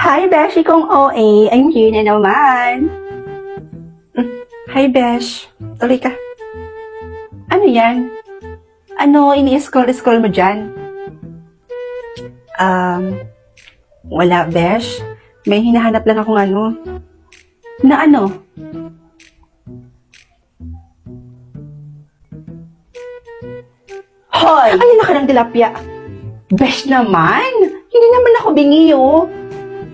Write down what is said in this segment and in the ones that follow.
Hi, Beshi kong OA. I'm here na naman. Hi, Besh. Tuloy ka. Ano yan? Ano ini-scroll-scroll mo dyan? Wala, Besh. May hinahanap lang akong ano. Na ano? Hoy! Ay, ka ng tilapia. Besh naman! Hindi naman ako bingi, oh.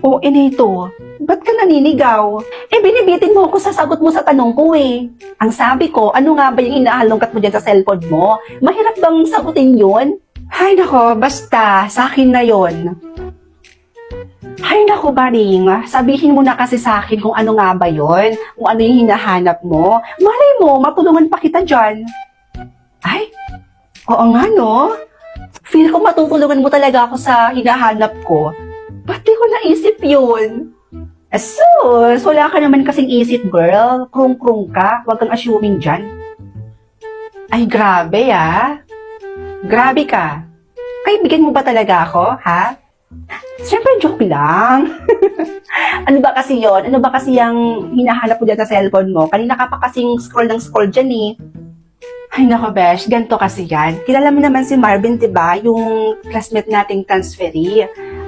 O, nito. Ba't ka naninigaw? Binibitin mo ako sa sagot mo sa tanong ko, eh. Ang sabi ko, ano nga ba yung inaalongkat mo dyan sa cellphone mo? Mahirap bang sagutin yun? Hay nako, basta, sa akin na yon. Hay nako, Baring, sabihin mo na kasi sa akin kung ano nga ba yon, kung ano yung hinahanap mo. Malay mo, matulungan pa kita dyan. Ay, oo nga, no? Feel ko matutulungan mo talaga ako sa hinahanap ko. Ba't di ko naisip yun? Asus, wala ka naman kasing isip, girl. Krung-krung ka. Huwag kang assuming dyan. Ay, grabe, ah. Grabe ka. Kaibigan mo ba talaga ako, ha? Siyempre, joke lang. Ano ba kasi yon? Ano ba kasi yung hinahanap mo dyan sa cellphone mo? Kanina ka pa kasing scroll ng scroll dyan, eh. Ay, nako, Besh. Ganito kasi yan. Kilala mo naman si Marvin, diba? Yung classmate nating transferee.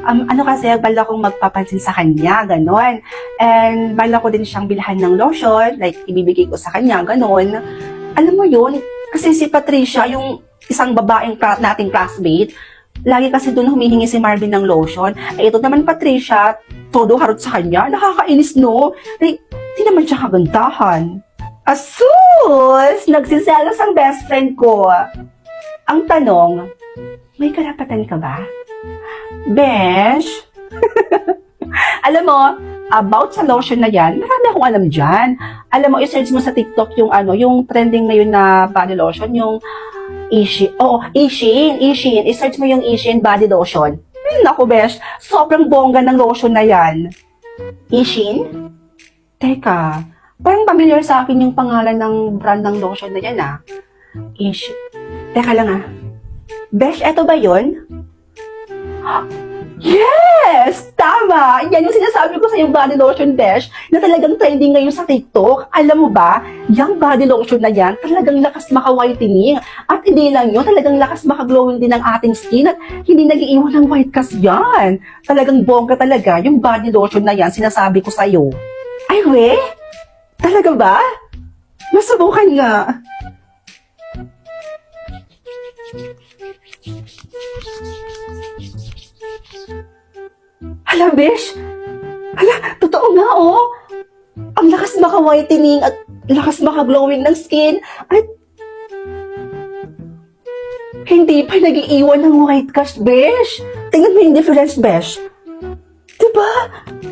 Ano kasi, bala kong magpapansin sa kanya, ganon. And bala ko din siyang bilhan ng lotion, like, ibibigay ko sa kanya, ganon. Alam mo yun, kasi si Patricia, yung isang babaeng nating classmate, lagi kasi doon humihingi si Marvin ng lotion. Ay, ito naman, Patricia, todo harot sa kanya, nakakainis, no? Like, di naman siya kagandahan. Asus! Nagsiselos ang best friend ko. Ang tanong, may karapatan ka ba? Besh? Alam mo, about sa lotion na yan, marami akong alam dyan. Alam mo, i-search mo sa TikTok yung yung trending ngayon na body lotion, yung Ishin. Oh, Ishin. I-search mo yung Ishin body lotion. Naku, Besh, sobrang bongga ng lotion na yan. Ishin? Teka, parang familiar sa akin yung pangalan ng brand ng lotion na yan, ah. Ishin. Teka lang, ah. Besh, eto ba yun? Yes! Tama! Yan yung sinasabi ko sa yung body lotion, Besh, na talagang trending ngayon sa TikTok. Alam mo ba, yung body lotion na yan, talagang lakas maka-whitening. At hindi lang yun, talagang lakas maka-glowing din ng ating skin at hindi nag-iiwan ng white cast yan. Talagang bongga talaga yung body lotion na yan, sinasabi ko sa'yo. Ay, we? Talaga ba? Masubukan nga. Hala, Besh! Hala, totoo nga, oh! Ang lakas maka-whitening at lakas maka-glowing ng skin at hindi pa nag-iiwan ng white cast, Besh! Tingnan mo yung difference, Besh! Diba?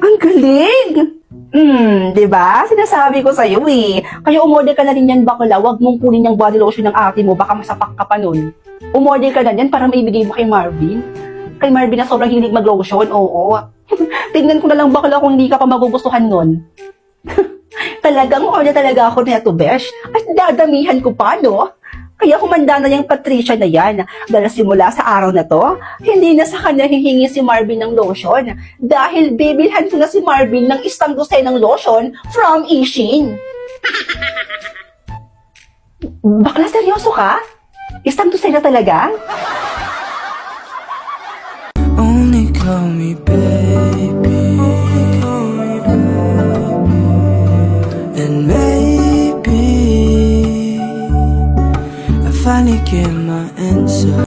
Ang galing! Diba? Sinasabi ko sa'yo, eh. Kaya umorder ka na rin yan, bakla. Huwag mong kunin yung body lotion ng ate mo, baka masapak ka pa nun. Umorder ka na yan para maibigay mo kay Marvin. Kay Marvin na sobrang hilig mag-lotion, oo. Tignan ko na lang bakla kung hindi ka pa magugustuhan nun. Talagang order talaga ako nito, Besh. At dadamihan ko pa, no? Kaya humanda na yung Patricia na yan. Dahil simula sa araw na to, hindi na sa kanya hihingi si Marvin ng lotion. Dahil bibilhan ko na si Marvin ng isang dosenang lotion from Ishin. Bakla, seryoso ka? Isang dosena talaga? Only call me baby, and maybe I finally get my answer.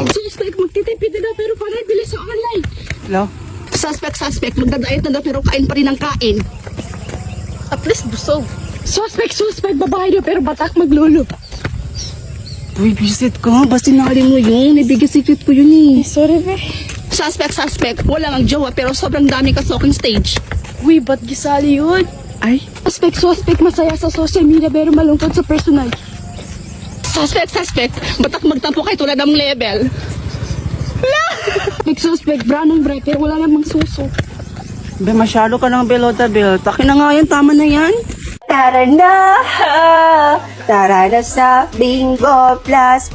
Suspect, magtitipid na daw pero parang bilis sa online. Hello? Suspect, magdadayat na daw pero kain pa rin ang kain. At least busog. Suspect, babae daw pero batak maglolo. Uy, visit ka. Basta Sinali mo yun, ibigay secret ko yun eh. Sorry, be. Suspect, wala nang jowa pero sobrang dami ka talking stage. Uy, ba't gisali yun? Ay? Suspect, masaya sa social media pero malungkot sa personal. Suspect, batak magtampo kay tulad ng level. Suspect, brown ng pero wala namang suso. Be, masyado ka ng belota, Bel. Takin na nga yan, tama na yan. Tara na sa bingo, plus,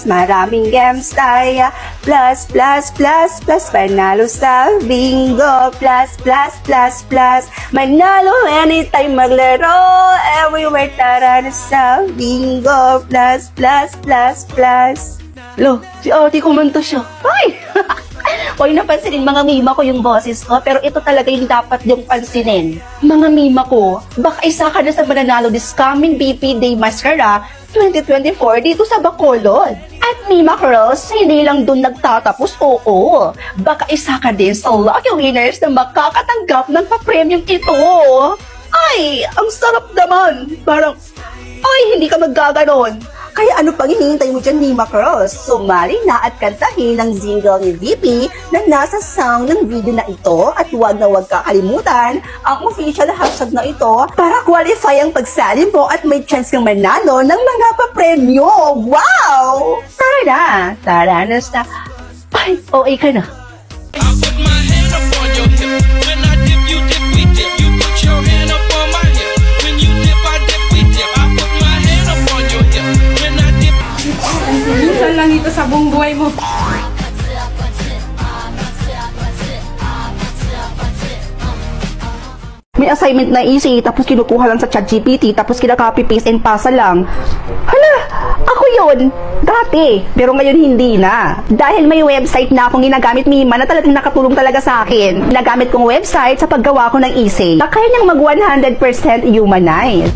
maraming games tayo, plus, panalo sa bingo, plus, manalo anytime maglaro, everywhere, tara na sa bingo, plus. Lo, si Ate kumanta siya. Ay! Hoy, napansinin mga mima ko yung boses ko, pero ito talaga yung dapat yung pansinin. Mga mima ko, baka isa ka na sa mananalo this coming BP Day Mascara 2024 dito sa Bacolod. At Mima Cross, hindi lang dun nagtatapos, oo. Baka isa ka din sa lucky winners na makakatanggap ng pa-premium ito. Ay, ang sarap naman. Parang, ay, hindi ka maggaganon. Kaya ano pang hinihintay mo dyan, Mima Cross? Sumali na at kantahin ang jingle ni VP na nasa sound ng video na ito at huwag na huwag kakalimutan ang official hashtag na ito para qualify ang pagsali mo at may chance kang manalo ng mga papremyo. Wow! Tara na sa... Ay, okay ka na. I put my hand up on your hip. When I dip, you dip, we dip. You put your hand up on my hip. When you dip, I dip, we dip. I put my hand up on your hip. When I dip. Minsan lang ito sa buong buhay mo. May assignment na easy, tapos kinukuha lang sa ChatGPT, tapos kinaka-copy paste and pasa lang. Hala, ako yun, dati. Pero ngayon hindi na. Dahil may website na akong ginagamit, Mima, na talagang nakatulong talaga sa akin. Nagamit kong website sa paggawa ko ng essay. Kaya niyang mag 100% humanize.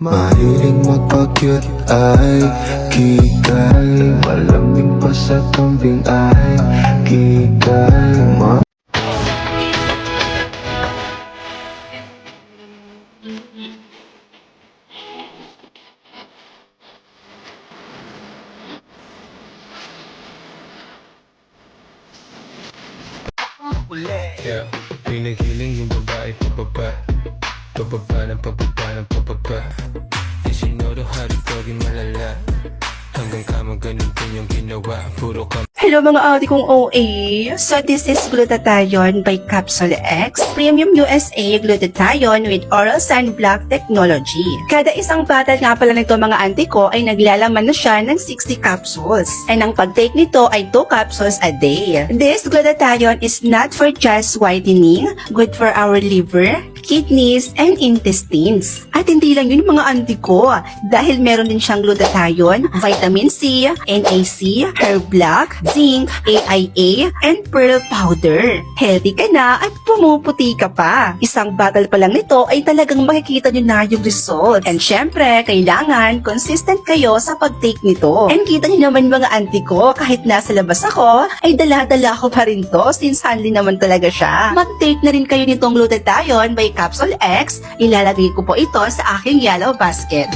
Mahiling magpa-cute ay kikay, malamig pa sa kambing ay kikay. Yeah, pinigiling yung babae pababa. Pababa ng pababa ng pababa. And she know the how to dogin malala. Hanggang kama ganun din yung ginawa. Puro ka. Hello mga audi kong OA. So this is Glutathione by Capsule X, Premium USA Glutathione with Oral Sunblock Technology. Kada isang bottle nga pala nito mga auntie ko ay naglalaman na siya ng 60 capsules. And ang pag-take nito ay 2 capsules a day. This Glutathione is not for just whitening, good for our liver, kidneys, and intestines. At hindi lang yun mga auntie ko, dahil meron din siyang glutathione, vitamin C, NAC, Herb Black, zinc, AIA, and pearl powder. Healthy ka na at pumuputi ka pa. Isang bottle pa lang nito ay talagang makikita nyo na yung result. And syempre, kailangan consistent kayo sa pag-take nito. And kita nyo naman mga auntie ko, kahit nasa labas ako, ay dala-dala ko pa rin to since handy naman talaga siya. Mag-take na rin kayo nitong Glutathione by Capsule X. Ilalagay ko po ito sa aking yellow basket.